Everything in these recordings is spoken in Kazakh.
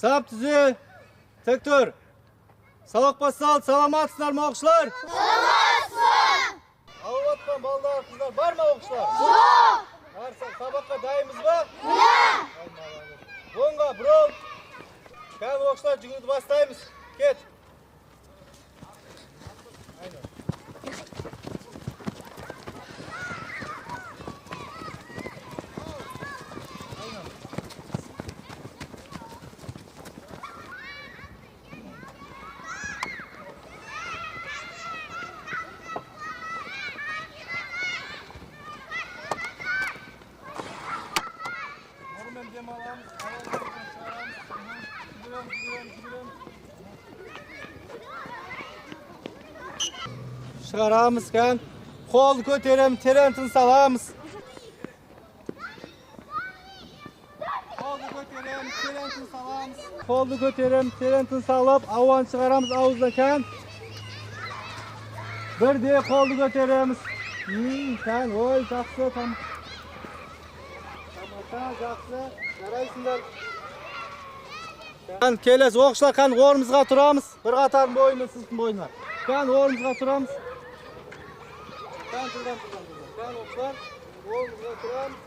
Sap düzü. Tek dur. Salak basal. Salamatsınlar mı okuşlar? Salamatсın. Avuvatman baldağı kızlar var mı okuşlar? Yok. Varsa sabakka dayımız mı? Ya. Bonga bro. Kan okuşlar cüngüdü bastayımız. Ket. Çıkaramız kan. Kol köterem, terentin salamız. Koldu köterem, terentin salamız. Koldu köterem, terentin salap, avan çıkaramız ağızda kan. Bir de koldu köteremiz. Kan, oy, жақсы, tam. Tamam, жақсы. Yaraysınlar. Kan, keles, okşlar kan, orumuzga turamız. Bir qatar boyunu, sizin boyuna. Kan, orumuzga turamız. Kan, turdan. Kan, okşlar, orumuzga turamız.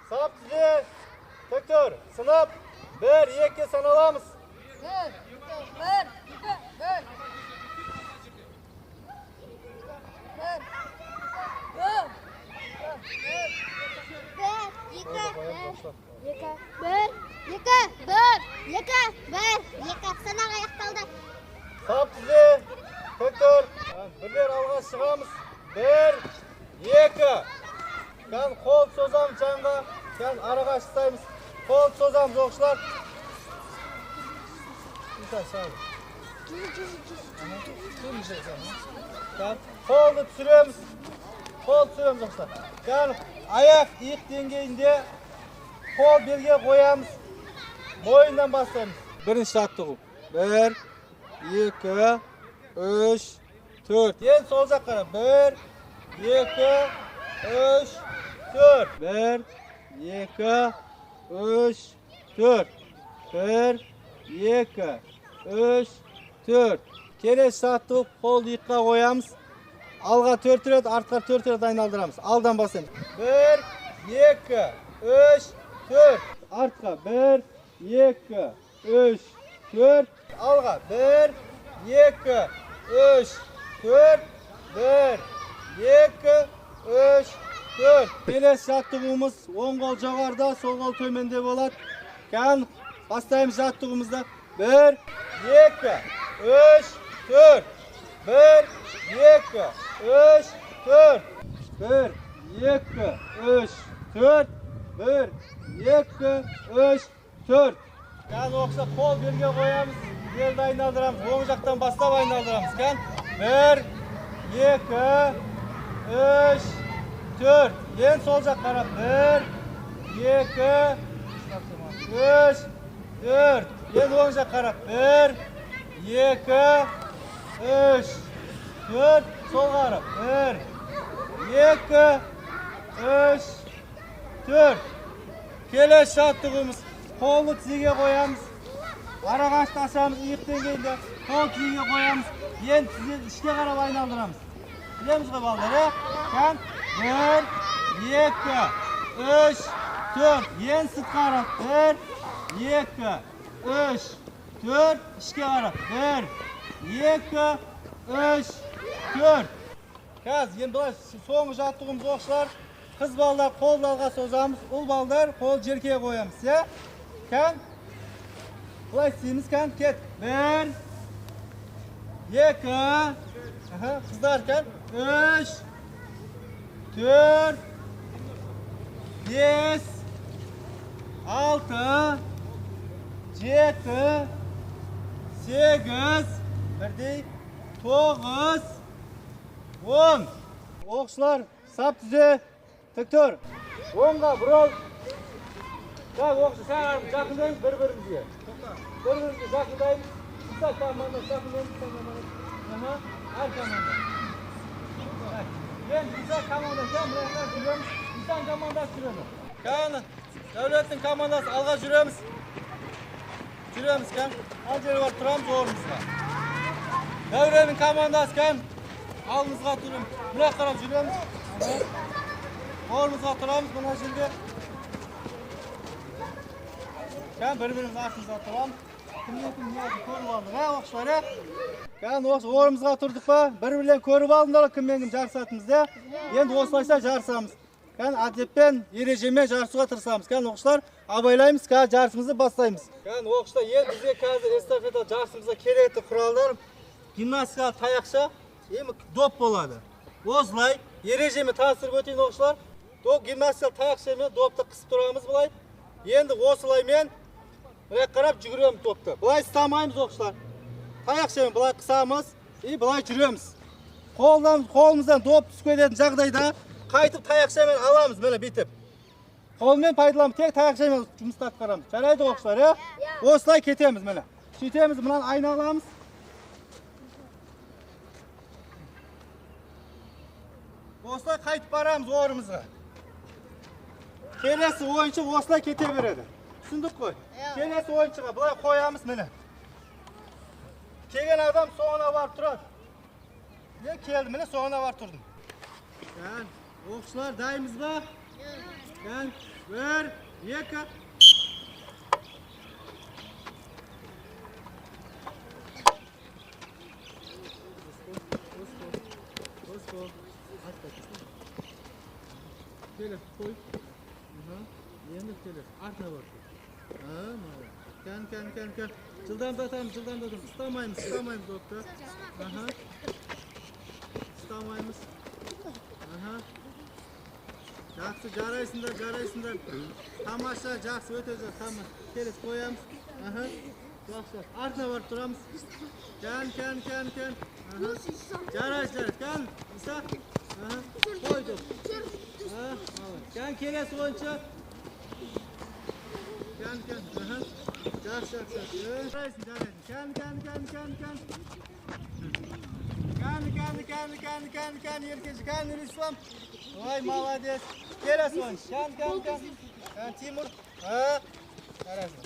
Sınıp size, Tektor, sınıp, 1-2 sanalamız. 1, Sanaq аяқталды. Sınıp size, Tektor, birler alğa çıkamız. 1-2. Kan kol sozam çanga, kan arağa çıkayımız. Kol sozam okşlar. Sağ ol. Kan koldu süremiz. Kol süremiz okşlar. Kan ayak ilk dengeyinde kol belge koyamız. Boyundan başlayımız. Birinci taktığı. 1, 2, 3, 4. En sol jakka. 1, 2, 3, 4. 1, 2, 3, 4. 1, 2, 3, 4. Keres sattık, kol yıkka koyamız. Alga 4 ret, artqa 4 ret ayналдырамыз. Aldan basayım. 1, 2, 3, 4. Artqa 1, 2, 3, 4. Alga 1, 2, 3, 4. 1, 2, 3, 4. Keles jattığımız 10 gol jogarda, sol gol tömende bolat. Kan bastayımız jattığımızda 1, 2, 3, 4. 1, 2, 3, 4. 1, 2, 3, 4. 1, 2, 3, 4. Kan oksa kol belge koyamız. Beldi ayналдырамыз. Оң жақтан бастап ayналдырамыз. Kan 1, 2, 3, 4. En sol jak qarab 1, 2, 3, 4. En oң jak qarab 1, 2, 3, 4. Sol qarab 1, 2, 3, 4. Keles jattığımız kolu tizege koyamız. Aragaçta açamız, iyiq dengeyinde kol tizege koyamız. En tize işke qarab ayналдырамыз. Bilemiz mi balдар, he? Kan 1, 2, 3, 4. En sıt qarab 1, 2, 3, 4. İşke qarab 1, 2, 3, 4. Kaz, en былай соңғы жаттығымыз оқшылар. Kız ballar kol dalga sozamız, ul ballar kol jerkeye koyamız, ya? Kan? Былай isteyimiz kan, ket. 1, 2, kızlar kan. 3, 4, 5, 6, 7, 8, birde 9, 10. Okşular, sap düze, Tektor. 10'ga burol. Bak okşu, sen jakındayım bir-birimizge. Bir-birimizge jakındayım. Saklanmanı, saklanmanı. Aha. Her komanda. Ben güzel komanda. Sen buraya sürüyoruz. İnsan komanda sürüyoruz. Kan. Devletin komandası alga sürüyoruz. Sürüyoruz kan. Ancak var turamız oğlumuzla. Devrenin komandası kan. Alımızga turum. Buraya karab sürüyoruz. Oğlumuzga turamız buna şimdi. Kan birbirimiz aklımızga turam. Kimletin niyazı körüp aldık. Ha okşular ha? Kan oğlumuzga turduk ba. Birbirlerini körüp aldılar kimletin jarısatımızda. Endi oslaysa jarısamız. Kan adepten erejeme jarısıga tırsamız. Kan okşular abaylayımız ka jarısımızı baslayımız. Kan okşular bizge hazır estafeta jarısımızga kerekli kurallar gimnastika tayakça эми доп болады. Осылай ережеме таныстырып өтейін оқушылар. Доп гимнастика таяқшамен допты қысып тұрамыз былай. Енді осылай мен былай қарап жүгіреміз допты. Былай ұстамаймыз оқушылар. Таяқшамен былай қысамыз и былай жүреміз. Қолымыздан доп түсіп кететін жағдайда қайтып таяқшамен аламыз міне бүйтіп. Қолмен пайдаланып тек таяқшамен жұмысты атқарамыз. Жарайды оқушылар, осылай кетеміз міне. Сөйтеміз, мынаны айналамыз. Осылай қайтып барамыз орнымызға. Келесі ойыншы осылай кете береді. Түсіндік қой? Келесі ойыншыға былай қоямыз міне. Келген адам соңына барып тұрады. Мен келдім міне соңына барып тұрдым. Оқушылар дайынбыз ба? Bir, екі. Келіп қой. Енді келіп. Артына бар. Кән. Жылдамдатамыз. Ұстамаймыз допты. Ұстамаймыз. Жақсы, жарайсыңдар. Тамаша, жақсы, өте жақсы. Тамаша. Келіп қоямыз. Жақсы. Артына барып тұрамыз. Кән. Жарайсыңдар. Кән. İsa. Қой доп. Кән келесі ойыншы. Кән. Жақсы. Жарайсың. Кән. Еркеші. Кән Ислам. Ой, молодец. Келесі ойыншы. Кән. Тимур.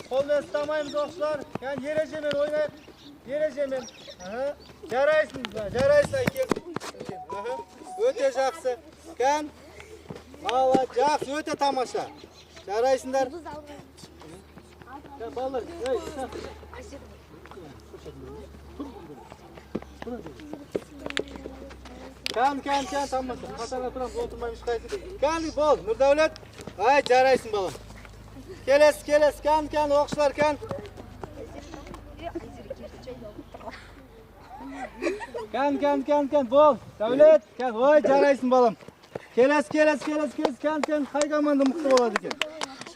Қолмен ұстамаймыз оқушылар. Кән ережемен ойнайық. Ережемен. Жарайсың. Өте жақсы. Кән. Жақсы, өте тамаша. Жарайсыңдар. Балалар, Кән, тамаша. Қатарға тұрамыз, отырмаймыз қайсы. Кән, бол, Нұрдәулет. Жарайсың балам. Келесі. Кән, оқушылар, кән. Кән, бол. Дәулет, кән. Ой, жарайсың балам. Келесі. Кән. Қай команда мұқты болады екен.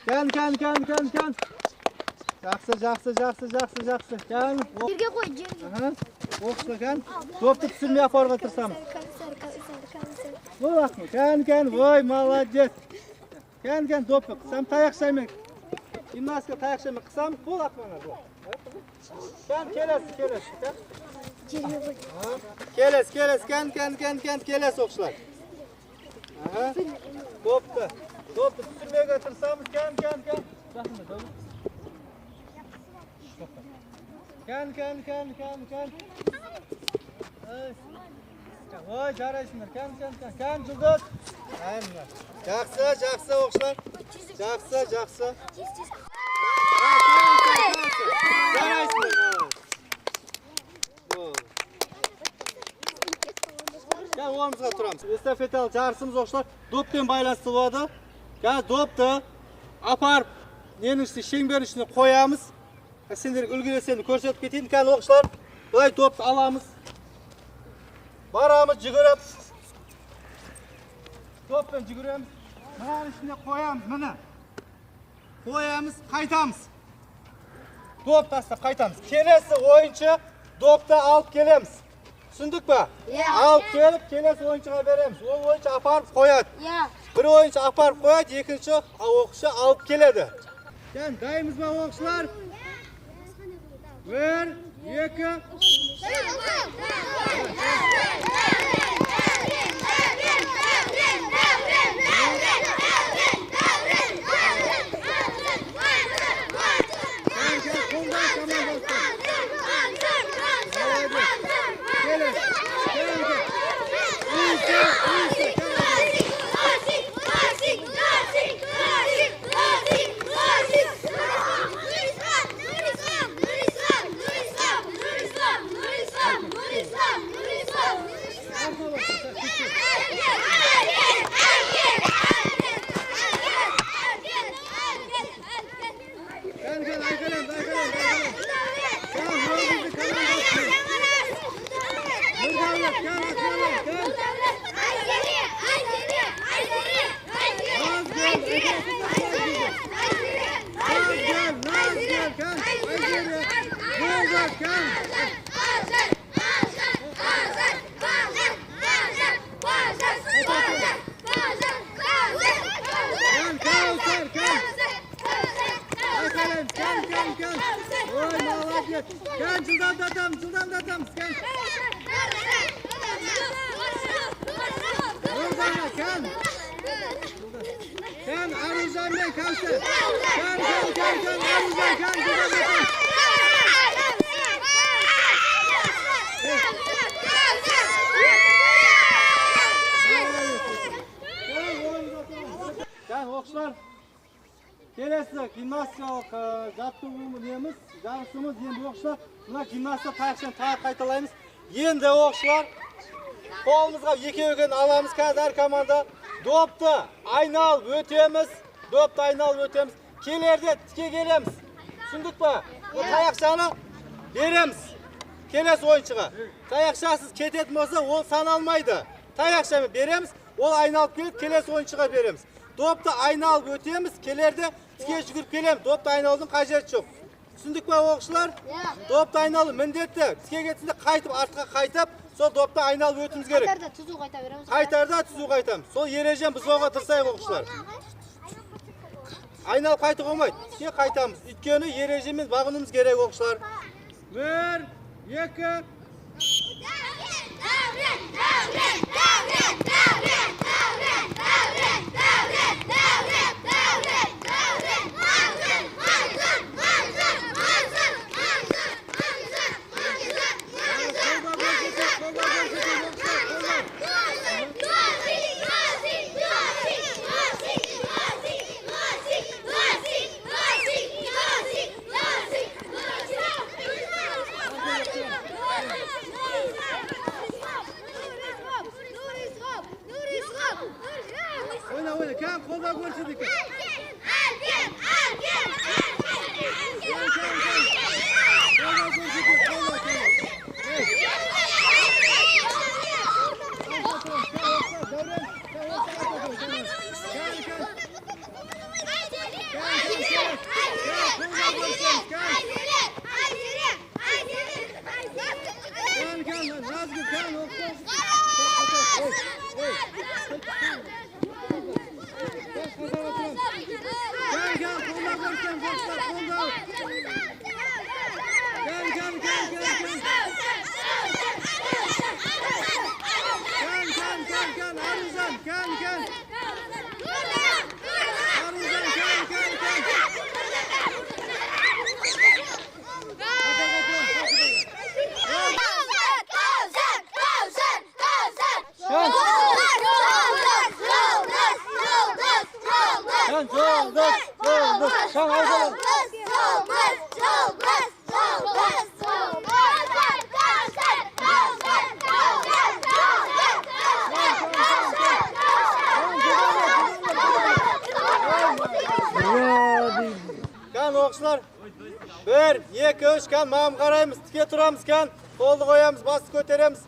Кән. Жақсы. Кән. Жерге қой, жерге. Оқшы, кән. Допты түсірмей апарға тұрсамыз. Бұл ақмы. Кән. Ой, молодец. Кән, допты. Қысам таяқшаймен. Гимнастика таяқшаймен қысам. Бұл ақмана. Кән, келесі. Жерге қой. Келесі. Кән. Келесі оқшылар. Допты түсірмеге тұрсамыз. Кән. Кән. Ой, жарайсыңдар. Кән, Жұлдыз. Жақсы оқшылар. Жақсы. Жарайсыңдар. Кән, оғымызға тұрамыз. Эстафеталық жарысымыз оқшылар. Доппен байланысты болады. Кән, допты апарып, ненің шеңбердің ішіне қоямыз. Сендер үлгілесені көрсетіп кетейін. Кән, оқшылар. Бұлай допты аламыз. Барамыз, жүгіріп. Доппен жүгіреміз. Мұның ішіне қоямыз, мұны. Қоямыз, қайтамыз. Доп тастап қайтамыз. Келесі ойыншы допты алып келеміз. Түсіндік па? Алып келіп, келесі ойыншыға береміз. Ол ойыншы апарып қояды. Bir oyuncu apar koyad, ikinci okuşu alıp geledi. Sen dayımız mı okuşlar? Bir, iki. Gel cıldan datam. Gel. Gel Aruzan ben kalsın. Gel Aruzan gel. Gel okçular. Kelesi gimnastikалық жаттығуымыз дейміз, жарысымыз енді оқушылар. Мына гимнастика таяқшаны тағы қайталаймыз. Енді оқушылар қолымызға екеуін аламыз қазір әр команда. Допты айналып өтеміз. Келерде тіке келеміз. Түсіндік па? Таяқшаны береміз. Келесі ойыншыға. Таяқшасыз кететін болса, ол саналмайды. Таяқшаны береміз, ол айналып келеді, келесі ойыншыға береміз. Допты айналып өтеміз, келерде тіке жүгіріп келеміз. Допты айналудың қажеті жоқ. Түсіндік па оқушылар? Допты айналу міндетті. Тіке кетсінде қайтып, артқа қайтып, сол допты айналып өтіміз керек. Қайтарда түзу қайтамыз. Сол ережені бұзбауға тырысайық оқушылар. Айналып қайтып olmaydı. Тіке қайтамыз. Өйткені ережемен бағынуымыз керек оқушылар. 1, 2 Oyna, kan kolda görüşürük. Okçular 1, 2, 3 kan mağam qarayımız, tike turamız kan, koldu koyamız, bastı көтереміз.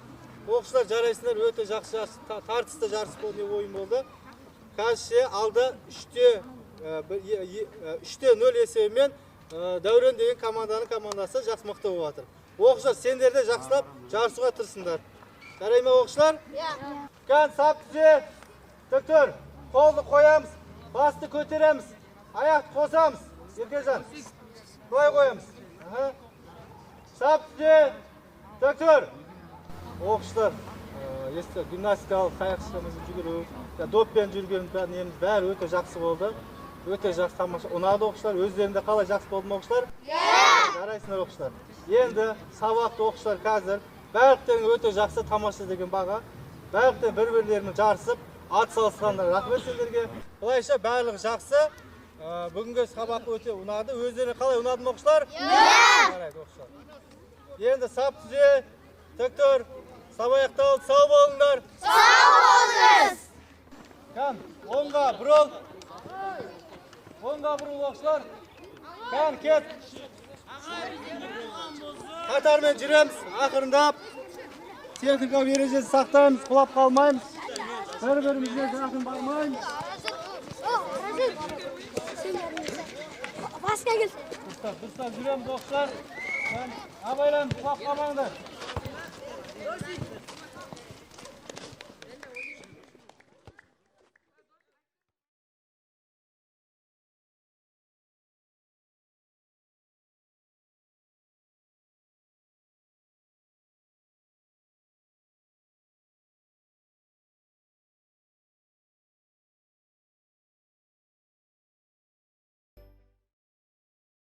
Okçular жарайсыңдар, өте жақсы тартысты жарыс болды, ойын болды. Қазір алды 3-0 есебімен Дәурен деген командасы жақсы мықты болып жатыр. Оқушылар, сендер де жақсылап жарысуға тырысыңдар. Жарай ма оқушылар? Kan сап түзе, тік тұр, қолды қоямыз, басты көтереміз, аяқты қосамыз. Еркежан, былай қоямыз. Сап түзе, тік тұр. Оқушылар, гимнастикалық қайықшымызды жүгіру, доппен жүрген неміз бәрі өте жақсы болды. Өте жақсы тамаша. Ұнады оқушылар, өздерінде қалай жақсы болды ма оқушылар? Жарайсыңдар оқушылар. Енді сабақты оқушылар қазір барлықтарың өте жақсы тамаша деген баға. Барлықтар бір-бірлерімен жарысып, ат салысқандар. Рахмет сендерге. Бұлайша барлығы жақсы. Бүгінгі сабақ өте ұнады. Өздері қалай ұнады ма оқушылар? Жарайды оқушылар. Енді сап түзе, тік тұр, сабаяқталды, сау болыңдар. Sağ olunuz. Kan, onға бұрыл. Onға бұрыл оқушылар. Kan, кет. Қатармен жүреміз, ақырындап. Texnika vereceğiz, saktayımız, kulap kalmayız. Bir-birimizle yakın barmayız. Başka gel. Dostlar, jüremiz dostlar. Abaylan, kulap kalmayınlar.